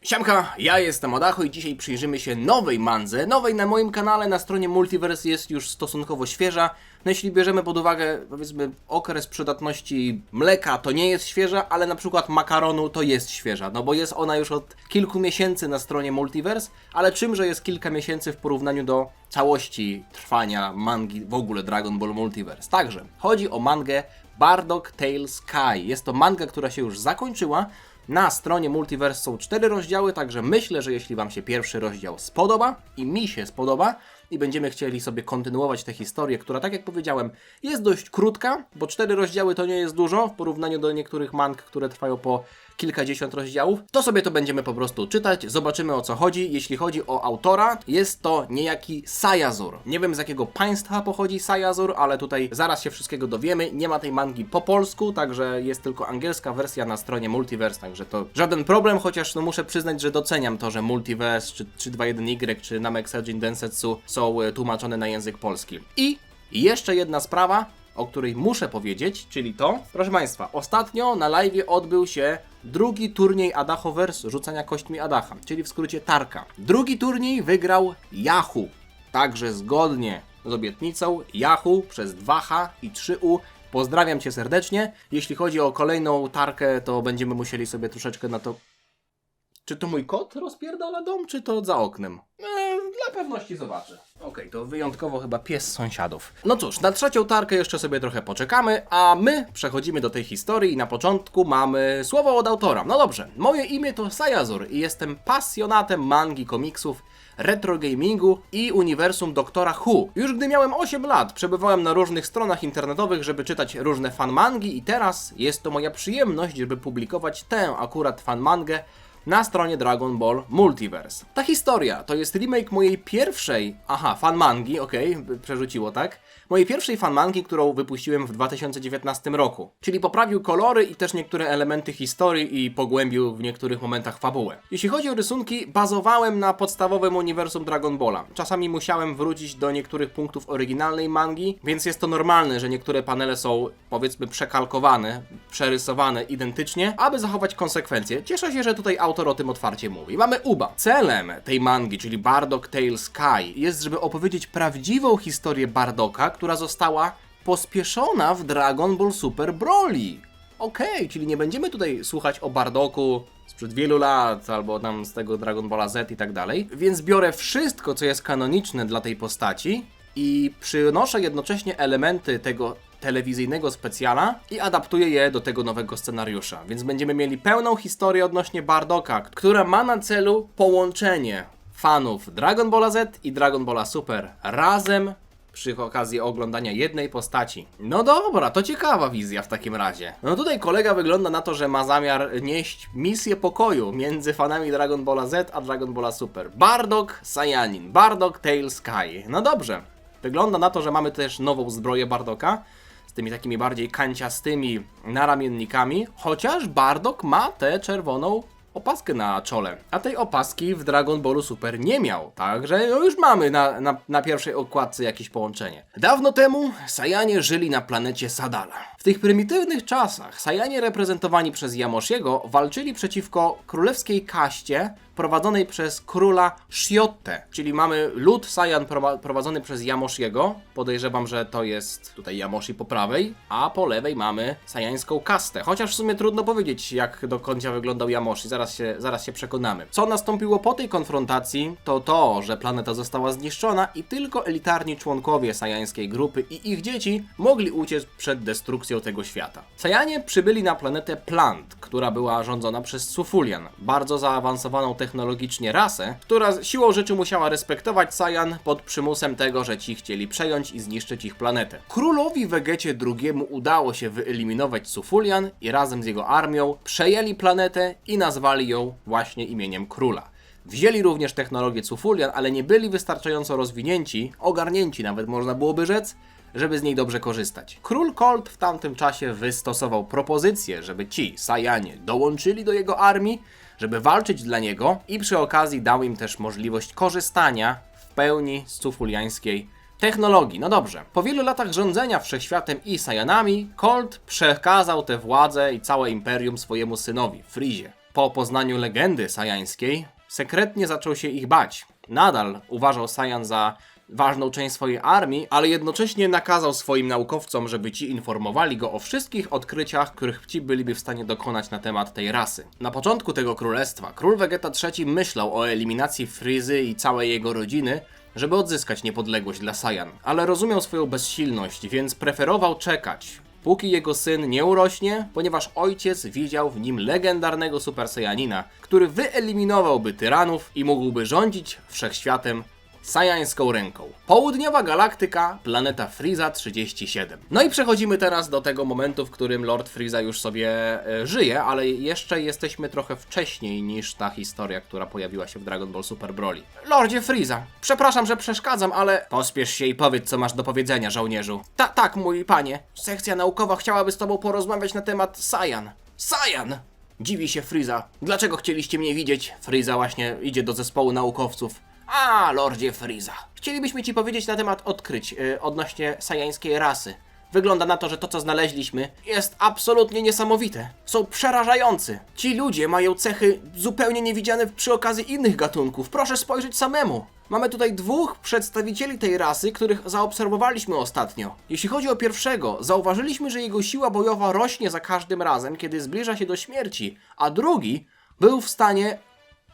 Siemka, ja jestem Adacho i dzisiaj przyjrzymy się nowej mandze. Nowej na moim kanale, na stronie Multiverse jest już stosunkowo świeża. No jeśli bierzemy pod uwagę, powiedzmy, okres przydatności mleka, to nie jest świeża, ale na przykład makaronu to jest świeża. No bo jest ona już od kilku miesięcy na stronie Multiverse, ale czymże jest kilka miesięcy w porównaniu do całości trwania mangi, w ogóle Dragon Ball Multiverse. Także chodzi o mangę Bardock Tale Sky. Jest to manga, która się już zakończyła. Na stronie Multiverse są 4 rozdziały, także myślę, że jeśli Wam się pierwszy rozdział spodoba i mi się spodoba i będziemy chcieli sobie kontynuować tę historię, która, tak jak powiedziałem, jest dość krótka, bo 4 rozdziały to nie jest dużo w porównaniu do niektórych mang, które trwają po kilkadziesiąt rozdziałów, to sobie to będziemy po prostu czytać, zobaczymy o co chodzi. Jeśli chodzi o autora, jest to niejaki Sayazur. Nie wiem z jakiego państwa pochodzi Sayazur, ale tutaj zaraz się wszystkiego dowiemy. Nie ma tej mangi po polsku, także jest tylko angielska wersja na stronie Multiverse, także to żaden problem, chociaż no muszę przyznać, że doceniam to, że Multiverse, czy 321Y, czy Namekusei Densetsu są tłumaczone na język polski. I jeszcze jedna sprawa, o której muszę powiedzieć, czyli to, proszę Państwa, ostatnio na live'ie odbył się drugi turniej Adachoverse rzucania kośćmi Adacha, czyli w skrócie Tarka. Drugi turniej wygrał Yahoo, także zgodnie z obietnicą Yahoo przez 2H i 3U. Pozdrawiam Cię serdecznie. Jeśli chodzi o kolejną Tarkę, to będziemy musieli sobie troszeczkę na to... Czy to mój kot rozpierdala dom, czy to za oknem? Dla pewności zobaczę. Okej, to wyjątkowo chyba pies sąsiadów. No cóż, na trzecią Tarkę jeszcze sobie trochę poczekamy, a my przechodzimy do tej historii i na początku mamy słowo od autora. No dobrze, moje imię to Sayazur i jestem pasjonatem mangi, komiksów, retro gamingu i uniwersum Doktora Who. Już gdy miałem 8 lat, przebywałem na różnych stronach internetowych, żeby czytać różne fanmangi i teraz jest to moja przyjemność, żeby publikować tę akurat fanmangę na stronie Dragon Ball Multiverse. Ta historia to jest remake mojej pierwszej, fanmangi, przerzuciło, tak? Mojej pierwszej fanmangi, którą wypuściłem w 2019 roku. Czyli poprawił kolory i też niektóre elementy historii i pogłębił w niektórych momentach fabułę. Jeśli chodzi o rysunki, bazowałem na podstawowym uniwersum Dragon Balla. Czasami musiałem wrócić do niektórych punktów oryginalnej mangi, więc jest to normalne, że niektóre panele są, powiedzmy, przekalkowane, przerysowane identycznie, aby zachować konsekwencje. Cieszę się, że tutaj autor o tym otwarcie mówi. Mamy Uba. Celem tej mangi, czyli Bardock Tale Sky, jest, żeby opowiedzieć prawdziwą historię Bardocka, która została pospieszona w Dragon Ball Super Broly. Czyli nie będziemy tutaj słuchać o Bardocku sprzed wielu lat, albo tam z tego Dragon Balla Z i tak dalej. Więc biorę wszystko, co jest kanoniczne dla tej postaci i przynoszę jednocześnie elementy tego telewizyjnego specjala i adaptuję je do tego nowego scenariusza. Więc będziemy mieli pełną historię odnośnie Bardocka, która ma na celu połączenie fanów Dragon Balla Z i Dragon Balla Super razem przy okazji oglądania jednej postaci. No dobra, to ciekawa wizja w takim razie. No tutaj kolega wygląda na to, że ma zamiar nieść misję pokoju między fanami Dragon Balla Z a Dragon Balla Super. Bardock Saiyanin, Bardock Tale Sky. No dobrze. Wygląda na to, że mamy też nową zbroję Bardocka z tymi takimi bardziej kanciastymi naramiennikami, chociaż Bardock ma tę czerwoną opaskę na czole, a tej opaski w Dragon Ballu Super nie miał, także no już mamy na pierwszej okładce jakieś połączenie. Dawno temu Saiyanie żyli na planecie Sadala. W tych prymitywnych czasach Saiyanie reprezentowani przez Yamoshiego walczyli przeciwko królewskiej kaście prowadzonej przez króla Shiotte, czyli mamy lud Saiyan prowadzony przez Yamoshiego. Podejrzewam, że to jest tutaj Yamoshi po prawej, a po lewej mamy saiyańską kastę. Chociaż w sumie trudno powiedzieć, jak do końca wyglądał Yamoshi, zaraz się przekonamy. Co nastąpiło po tej konfrontacji, to, że planeta została zniszczona i tylko elitarni członkowie saiyańskiej grupy i ich dzieci mogli uciec przed destrukcją tego świata. Saiyanie przybyli na planetę Plant, która była rządzona przez Sufulian, bardzo zaawansowaną technologicznie rasę, która siłą rzeczy musiała respektować Saiyan pod przymusem tego, że ci chcieli przejąć i zniszczyć ich planetę. Królowi Vegecie II udało się wyeliminować Sufulian i razem z jego armią przejęli planetę i nazwali ją właśnie imieniem króla. Wzięli również technologię Sufulian, ale nie byli wystarczająco rozwinięci, ogarnięci nawet można byłoby rzec, żeby z niej dobrze korzystać. Król Colt w tamtym czasie wystosował propozycję, żeby ci Saiyanie dołączyli do jego armii, żeby walczyć dla niego i przy okazji dał im też możliwość korzystania w pełni z sufuliańskiej technologii. No dobrze, po wielu latach rządzenia wszechświatem i Saiyanami, Colt przekazał tę władzę i całe imperium swojemu synowi, Freezie. Po poznaniu legendy sajańskiej, sekretnie zaczął się ich bać. Nadal uważał Saiyan za ważną część swojej armii, ale jednocześnie nakazał swoim naukowcom, żeby ci informowali go o wszystkich odkryciach, których ci byliby w stanie dokonać na temat tej rasy. Na początku tego królestwa król Vegeta III myślał o eliminacji Freezy i całej jego rodziny, żeby odzyskać niepodległość dla Saiyan, ale rozumiał swoją bezsilność, więc preferował czekać, póki jego syn nie urośnie, ponieważ ojciec widział w nim legendarnego Super Saiyanina, który wyeliminowałby tyranów i mógłby rządzić wszechświatem sajańską ręką. Południowa galaktyka, planeta Freeza 37. No i przechodzimy teraz do tego momentu, w którym Lord Freeza już sobie żyje, ale jeszcze jesteśmy trochę wcześniej niż ta historia, która pojawiła się w Dragon Ball Super Broly. Lordzie Freeza, przepraszam, że przeszkadzam, ale pospiesz się i powiedz, co masz do powiedzenia, żołnierzu. Tak, mój panie. Sekcja naukowa chciałaby z tobą porozmawiać na temat Saiyan. Saiyan! Dziwi się Freeza. Dlaczego chcieliście mnie widzieć? Freeza właśnie idzie do zespołu naukowców. A, Lordzie Freeza. Chcielibyśmy ci powiedzieć na temat odkryć odnośnie sajańskiej rasy. Wygląda na to, że to, co znaleźliśmy, jest absolutnie niesamowite. Są przerażający. Ci ludzie mają cechy zupełnie niewidziane przy okazji innych gatunków. Proszę spojrzeć samemu. Mamy tutaj dwóch przedstawicieli tej rasy, których zaobserwowaliśmy ostatnio. Jeśli chodzi o pierwszego, zauważyliśmy, że jego siła bojowa rośnie za każdym razem, kiedy zbliża się do śmierci, a drugi był w stanie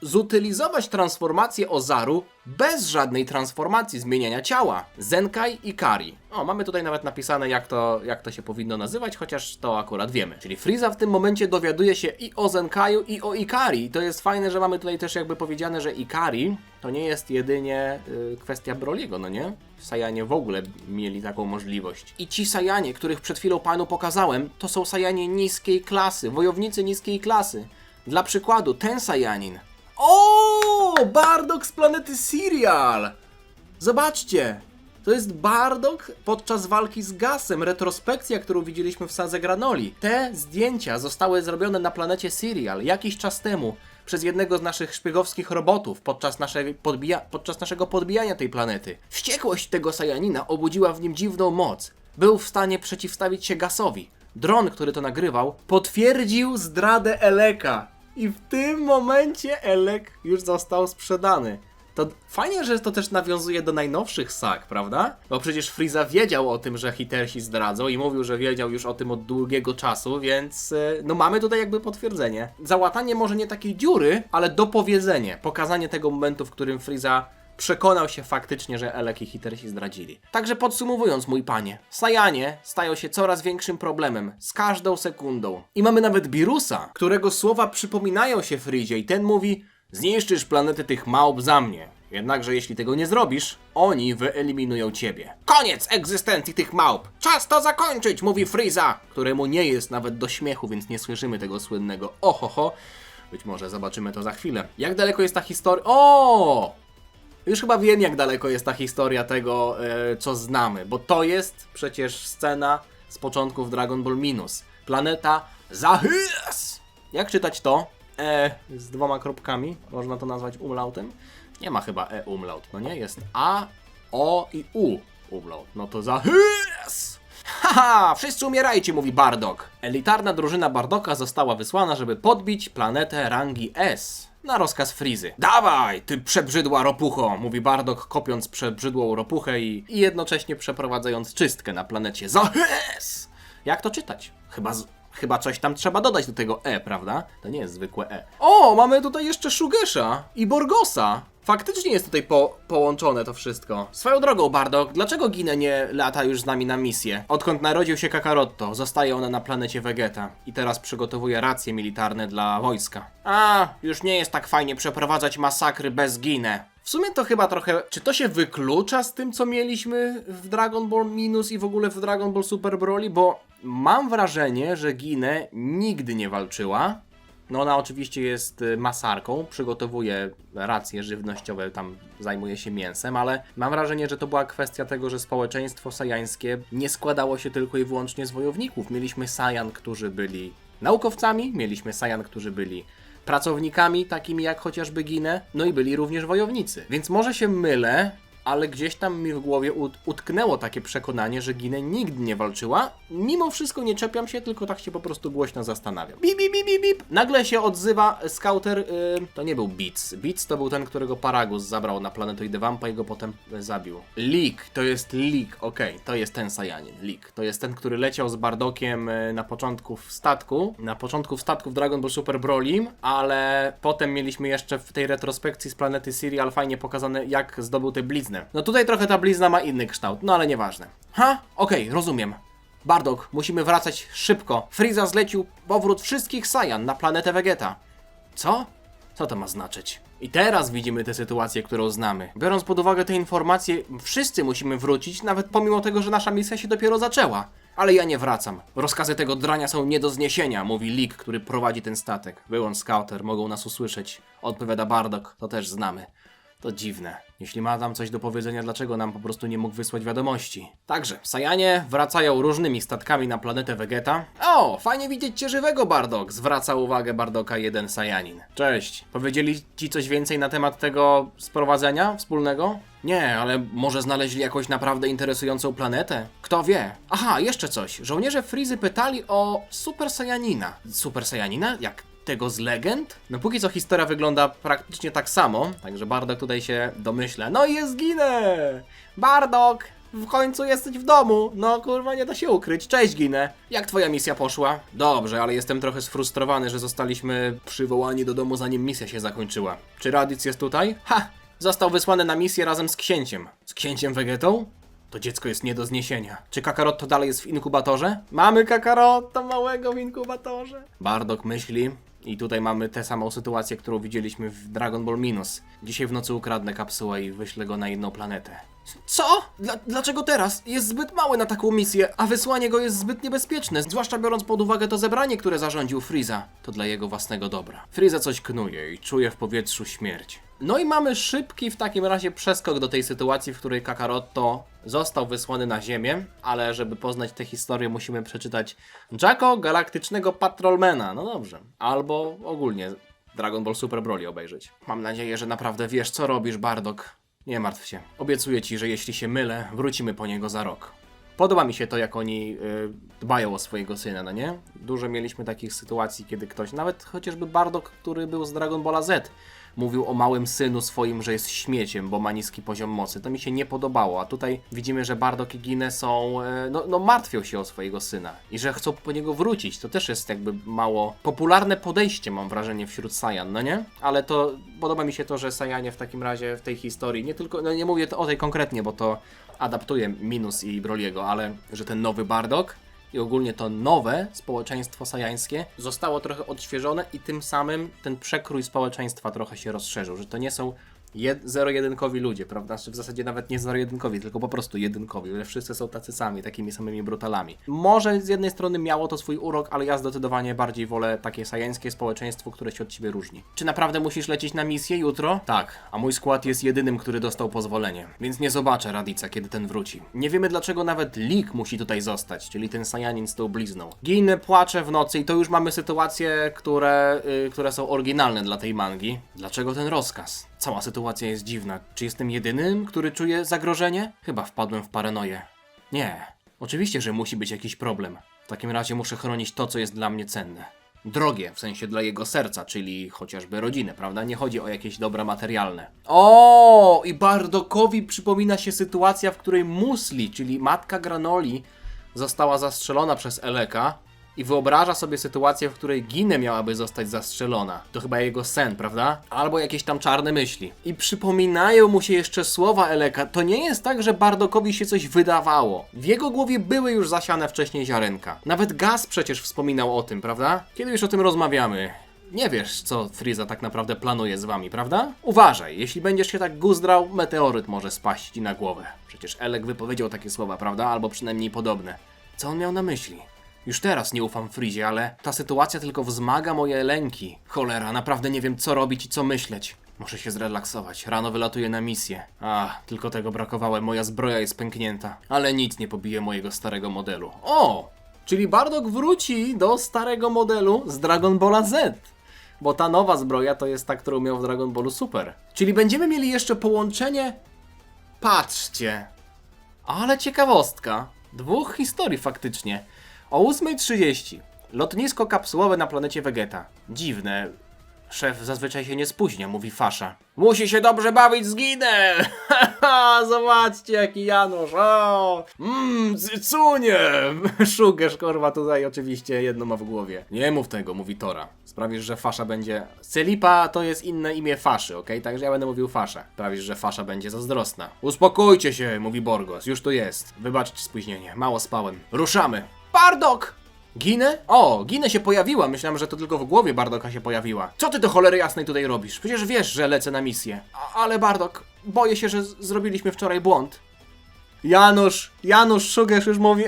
zutylizować transformację Ozaru bez żadnej transformacji zmieniania ciała. Zenkai i Ikari. O, mamy tutaj nawet napisane, jak to się powinno nazywać, chociaż to akurat wiemy. Czyli Freeza w tym momencie dowiaduje się i o Zenkaiu, i o Ikari. I to jest fajne, że mamy tutaj też jakby powiedziane, że Ikari to nie jest jedynie kwestia Broliego, no nie? Saiyanie w ogóle mieli taką możliwość. I ci Saiyanie, których przed chwilą panu pokazałem, to są Saiyanie niskiej klasy, wojownicy niskiej klasy. Dla przykładu, ten Saiyanin. O, Bardock z planety Serial! Zobaczcie! To jest Bardock podczas walki z Gasem, retrospekcja, którą widzieliśmy w Sadze Granoli. Te zdjęcia zostały zrobione na planecie Serial jakiś czas temu przez jednego z naszych szpiegowskich robotów podczas naszego podbijania tej planety. Wściekłość tego Saiyanina obudziła w nim dziwną moc. Był w stanie przeciwstawić się Gasowi. Dron, który to nagrywał, potwierdził zdradę Eleka. I w tym momencie Elek już został sprzedany. To fajnie, że to też nawiązuje do najnowszych sag, prawda? Bo przecież Freeza wiedział o tym, że Hitersi zdradzą i mówił, że wiedział już o tym od długiego czasu, więc no mamy tutaj jakby potwierdzenie. Załatanie może nie takiej dziury, ale dopowiedzenie, pokazanie tego momentu, w którym Freeza przekonał się faktycznie, że Elek i Hitersi zdradzili. Także podsumowując, mój panie, Saiyanie stają się coraz większym problemem z każdą sekundą. I mamy nawet Birusa, którego słowa przypominają się Freezie i ten mówi: zniszczysz planetę tych małp za mnie. Jednakże jeśli tego nie zrobisz, oni wyeliminują ciebie. Koniec egzystencji tych małp! Czas to zakończyć, mówi Freeza, któremu nie jest nawet do śmiechu, więc nie słyszymy tego słynnego ohoho. Być może zobaczymy to za chwilę. Jak daleko jest ta historia? O! Już chyba wiem, jak daleko jest ta historia tego, co znamy, bo to jest przecież scena z początków Dragon Ball Minus. Planeta Zahys! Jak czytać to? Z dwoma kropkami, można to nazwać umlautem? Nie ma chyba umlaut, no nie? Jest A, O i U umlaut. No to Zahys! Haha, wszyscy umierajcie, mówi Bardock. Elitarna drużyna Bardocka została wysłana, żeby podbić planetę rangi S. Na rozkaz Freezy. Dawaj, ty przebrzydła ropucho, mówi Bardock, kopiąc przebrzydłą ropuchę i jednocześnie przeprowadzając czystkę na planecie Zahys. Jak to czytać? Chyba coś tam trzeba dodać do tego prawda? To nie jest zwykłe O, mamy tutaj jeszcze Shugesha i Borgosa. Faktycznie jest tutaj połączone to wszystko. Swoją drogą, Bardock, dlaczego Ginę nie lata już z nami na misję? Odkąd narodził się Kakarotto, zostaje ona na planecie Vegeta i teraz przygotowuje racje militarne dla wojska. Już nie jest tak fajnie przeprowadzać masakry bez Ginę. W sumie to chyba trochę... Czy to się wyklucza z tym, co mieliśmy w Dragon Ball Minus i w ogóle w Dragon Ball Super Broly? Bo mam wrażenie, że Ginę nigdy nie walczyła. No ona oczywiście jest masarką, przygotowuje racje żywnościowe, tam zajmuje się mięsem, ale mam wrażenie, że to była kwestia tego, że społeczeństwo sajańskie nie składało się tylko i wyłącznie z wojowników. Mieliśmy Saiyan, którzy byli naukowcami, mieliśmy Saiyan, którzy byli pracownikami, takimi jak chociażby Ginę, no i byli również wojownicy. Więc może się mylę, ale gdzieś tam mi w głowie utknęło takie przekonanie, że Ginę nigdy nie walczyła. Mimo wszystko nie czepiam się, tylko tak się po prostu głośno zastanawiam. Bip, bip, bip, bip, bip. Nagle się odzywa Scouter, to nie był Beats. Beats to był ten, którego Paragus zabrał na planetoidę Vampa i go potem zabił. Leek, to jest Leek, okej, to jest ten Saiyanin, Leek. To jest ten, który leciał z Bardokiem na początku w statku w Dragon Ball Super Broly, ale potem mieliśmy jeszcze w tej retrospekcji z planety Serial fajnie pokazane, jak zdobył tę bliznę. No tutaj trochę ta blizna ma inny kształt, no ale nieważne. Okej, rozumiem. Bardock, musimy wracać szybko. Frieza zlecił powrót wszystkich Saiyan na planetę Vegeta. Co? Co to ma znaczyć? I teraz widzimy tę sytuację, którą znamy. Biorąc pod uwagę te informacje, wszyscy musimy wrócić, nawet pomimo tego, że nasza misja się dopiero zaczęła. Ale ja nie wracam. Rozkazy tego drania są nie do zniesienia, mówi Leek, który prowadzi ten statek. Był on Scouter, mogą nas usłyszeć. Odpowiada Bardock, to też znamy. To dziwne. Jeśli ma tam coś do powiedzenia, dlaczego nam po prostu nie mógł wysłać wiadomości? Także, Saiyanie wracają różnymi statkami na planetę Vegeta. O, fajnie widzieć cię żywego, Bardock! Zwraca uwagę Bardocka jeden Saiyanin. Cześć. Powiedzieli ci coś więcej na temat tego sprowadzenia wspólnego? Nie, ale może znaleźli jakąś naprawdę interesującą planetę? Kto wie? Aha, jeszcze coś. Żołnierze Frizy pytali o Super Saiyanina. Super Saiyanina? Jak tego z legend? No póki co historia wygląda praktycznie tak samo, także Bardock tutaj się domyśla. No i jest Ginę! Bardock! W końcu jesteś w domu! No kurwa, nie da się ukryć. Cześć Ginę! Jak twoja misja poszła? Dobrze, ale jestem trochę sfrustrowany, że zostaliśmy przywołani do domu zanim misja się zakończyła. Czy Raditz jest tutaj? Ha! Został wysłany na misję razem z księciem. Z księciem Vegetą? To dziecko jest nie do zniesienia. Czy Kakarotto dalej jest w inkubatorze? Mamy Kakarotto małego w inkubatorze. Bardock myśli. I tutaj mamy tę samą sytuację, którą widzieliśmy w Dragon Ball Minus. Dzisiaj w nocy ukradnę kapsułę i wyślę go na inną planetę. Co? Dlaczego teraz? Jest zbyt mały na taką misję, a wysłanie go jest zbyt niebezpieczne, zwłaszcza biorąc pod uwagę to zebranie, które zarządził Frieza. To dla jego własnego dobra. Frieza coś knuje i czuje w powietrzu śmierć. No i mamy szybki w takim razie przeskok do tej sytuacji, w której Kakarotto został wysłany na Ziemię, ale żeby poznać tę historię musimy przeczytać Jacko Galaktycznego Patrolmana, no dobrze, albo ogólnie Dragon Ball Super Broly obejrzeć. Mam nadzieję, że naprawdę wiesz co robisz, Bardock. Nie martw się, obiecuję ci, że jeśli się mylę, wrócimy po niego za rok. Podoba mi się to, jak oni dbają o swojego syna, no nie? Dużo mieliśmy takich sytuacji, kiedy ktoś, nawet chociażby Bardock, który był z Dragon Balla Z, mówił o małym synu swoim, że jest śmieciem, bo ma niski poziom mocy. To mi się nie podobało, a tutaj widzimy, że Bardock i Ginę są, martwią się o swojego syna i że chcą po niego wrócić. To też jest jakby mało popularne podejście, mam wrażenie, wśród Saiyan, no nie? Ale to podoba mi się to, że Saiyanie w takim razie w tej historii, nie tylko, no nie mówię o tej konkretnie, bo to adaptuje Minus i Broly'ego, ale że ten nowy Bardock i ogólnie to nowe społeczeństwo sajańskie zostało trochę odświeżone i tym samym ten przekrój społeczeństwa trochę się rozszerzył, że to nie są zero-jedynkowi ludzie, prawda? Czy w zasadzie nawet nie zero-jedynkowi, tylko po prostu jedynkowi, że wszyscy są tacy sami, takimi samymi brutalami. Może z jednej strony miało to swój urok, ale ja zdecydowanie bardziej wolę takie sajańskie społeczeństwo, które się od ciebie różni. Czy naprawdę musisz lecieć na misję jutro? Tak, a mój skład jest jedynym, który dostał pozwolenie, więc nie zobaczę Raditza, kiedy ten wróci. Nie wiemy, dlaczego nawet Leek musi tutaj zostać, czyli ten Saiyanin z tą blizną. Ginę płacze w nocy i to już mamy sytuacje, które są oryginalne dla tej mangi. Dlaczego ten rozkaz? Cała sytuacja jest dziwna. Czy jestem jedynym, który czuje zagrożenie? Chyba wpadłem w paranoję. Nie. Oczywiście, że musi być jakiś problem. W takim razie muszę chronić to, co jest dla mnie cenne. Drogie, w sensie dla jego serca, czyli chociażby rodzinę, prawda? Nie chodzi o jakieś dobra materialne. O, i Bardockowi przypomina się sytuacja, w której Musli, czyli matka Granoli, została zastrzelona przez Eleka. I wyobraża sobie sytuację, w której Ginę miałaby zostać zastrzelona. To chyba jego sen, prawda? Albo jakieś tam czarne myśli. I przypominają mu się jeszcze słowa Eleka. To nie jest tak, że Bardockowi się coś wydawało. W jego głowie były już zasiane wcześniej ziarenka. Nawet Gas przecież wspominał o tym, prawda? Kiedy już o tym rozmawiamy? Nie wiesz, co Frieza tak naprawdę planuje z wami, prawda? Uważaj, jeśli będziesz się tak guzdrał, meteoryt może spaść ci na głowę. Przecież Elek wypowiedział takie słowa, prawda? Albo przynajmniej podobne. Co on miał na myśli? Już teraz nie ufam Frizie, ale ta sytuacja tylko wzmaga moje lęki. Cholera, naprawdę nie wiem co robić i co myśleć. Muszę się zrelaksować, rano wylatuję na misję. Tylko tego brakowało, moja zbroja jest pęknięta. Ale nic nie pobije mojego starego modelu. O! Czyli Bardock wróci do starego modelu z Dragon Balla Z. Bo ta nowa zbroja to jest ta, którą miał w Dragon Ballu Super. Czyli będziemy mieli jeszcze połączenie patrzcie. Ale ciekawostka. 2 historii faktycznie. O 8:30. Lotnisko kapsułowe na planecie Vegeta. Dziwne. Szef zazwyczaj się nie spóźnia, mówi Fasza. Musi się dobrze bawić, zginę! Zobaczcie jaki Janusz, o! Cycunie! Szugesz, kurwa, tutaj oczywiście jedno ma w głowie. Nie mów tego, mówi Tora. Sprawisz, że Fasza będzie... Celipa to jest inne imię Faszy, okej? Także ja będę mówił Fasza. Sprawisz, że Fasza będzie zazdrosna. Uspokójcie się, mówi Borgos, już tu jest. Wybaczcie spóźnienie, mało spałem. Ruszamy. Bardok! Ginę? O, Ginę się pojawiła. Myślałem, że to tylko w głowie Bardoka się pojawiła. Co ty do cholery jasnej tutaj robisz? Przecież wiesz, że lecę na misję. Ale Bardok, boję się, że zrobiliśmy wczoraj błąd. Janusz Szugesz już mówi,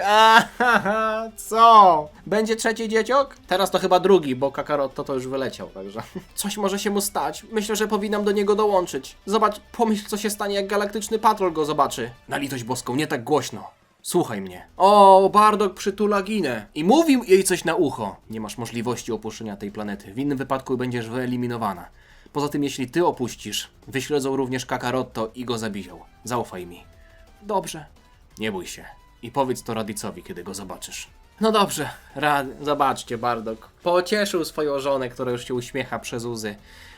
co? Będzie trzeci dzieciok? Teraz to chyba drugi, bo Kakaroto to już wyleciał, także... Coś może się mu stać. Myślę, że powinnam do niego dołączyć. Zobacz, pomyśl, co się stanie, jak Galaktyczny Patrol go zobaczy. Na litość boską, nie tak głośno. Słuchaj mnie. O, Bardok przytula Ginę. I mówił jej coś na ucho. Nie masz możliwości opuszczenia tej planety. W innym wypadku będziesz wyeliminowana. Poza tym, jeśli ty opuścisz, wyśledzą również Kakarotto i go zabiją. Zaufaj mi. Dobrze. Nie bój się. I powiedz to Radicowi, kiedy go zobaczysz. No dobrze. Zobaczcie, Bardok. Pocieszył swoją żonę, która już się uśmiecha przez łzy.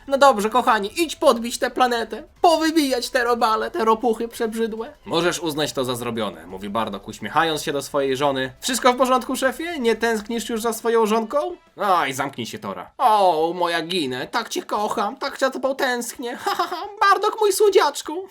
No dobrze, kochani, idź podbić tę planetę. Powybijać te robale, te ropuchy przebrzydłe. Możesz uznać to za zrobione, mówi Bardok, uśmiechając się do swojej żony. Wszystko w porządku, szefie? Nie tęsknisz już za swoją żonką? Aj, zamknij się, Tora. O, moja Ginę, tak cię kocham, tak za tobą tęsknię. Bardok, mój słodziaczku.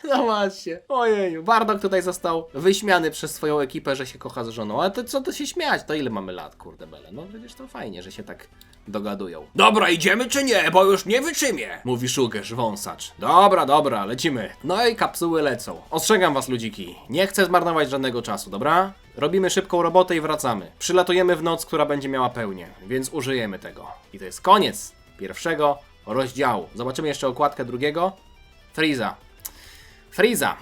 No właśnie, ojeju, Bardok tutaj został wyśmiany przez swoją ekipę, że się kocha z żoną. Ale to co to się śmiać? To ile mamy lat, kurde bele? No przecież to fajnie, że się tak dogadują. Dobra, idziemy czy nie? Bo już nie wytrzymie, mówi Szugesz, wąsacz. Dobra, lecimy. No i kapsuły lecą. Ostrzegam was, ludziki, nie chcę zmarnować żadnego czasu, dobra? Robimy szybką robotę i wracamy. Przylatujemy w noc, która będzie miała pełnię, więc użyjemy tego. I to jest koniec pierwszego rozdziału. Zobaczymy jeszcze okładkę drugiego. Frieza.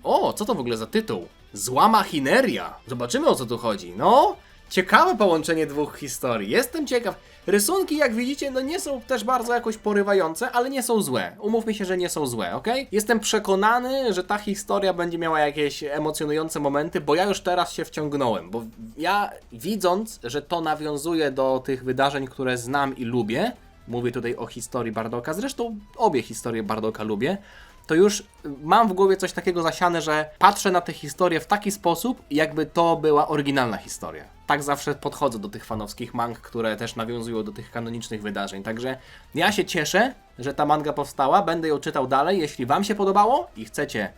O, co to w ogóle za tytuł? Zła machineria. Zobaczymy, o co tu chodzi. No, ciekawe połączenie 2 historii. Jestem ciekaw. Rysunki, jak widzicie, no nie są też bardzo jakoś porywające, ale nie są złe. Umówmy się, że nie są złe, ok? Jestem przekonany, że ta historia będzie miała jakieś emocjonujące momenty, bo ja już teraz się wciągnąłem. Bo ja, widząc, że to nawiązuje do tych wydarzeń, które znam i lubię, mówię tutaj o historii Bardoka, zresztą obie historie Bardoka lubię, to już mam w głowie coś takiego zasiane, że patrzę na tę historię w taki sposób, jakby to była oryginalna historia. Tak zawsze podchodzę do tych fanowskich mang, które też nawiązują do tych kanonicznych wydarzeń. Także ja się cieszę, że ta manga powstała, będę ją czytał dalej. Jeśli wam się podobało i chcecie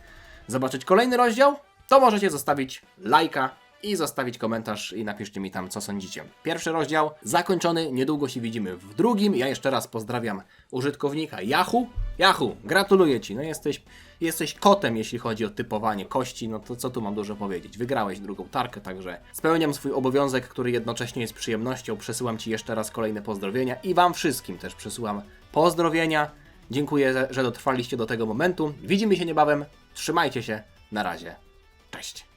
zobaczyć kolejny rozdział, to możecie zostawić lajka i zostawić komentarz i napiszcie mi tam, co sądzicie. Pierwszy rozdział zakończony, niedługo się widzimy w drugim. Ja jeszcze raz pozdrawiam użytkownika Yahoo. Yahoo, gratuluję ci, no jesteś kotem, jeśli chodzi o typowanie kości, no to co tu mam dużo powiedzieć. Wygrałeś drugą tarkę, także spełniam swój obowiązek, który jednocześnie jest przyjemnością. Przesyłam ci jeszcze raz kolejne pozdrowienia i wam wszystkim też przesyłam pozdrowienia. Dziękuję, że dotrwaliście do tego momentu. Widzimy się niebawem, trzymajcie się, na razie, cześć.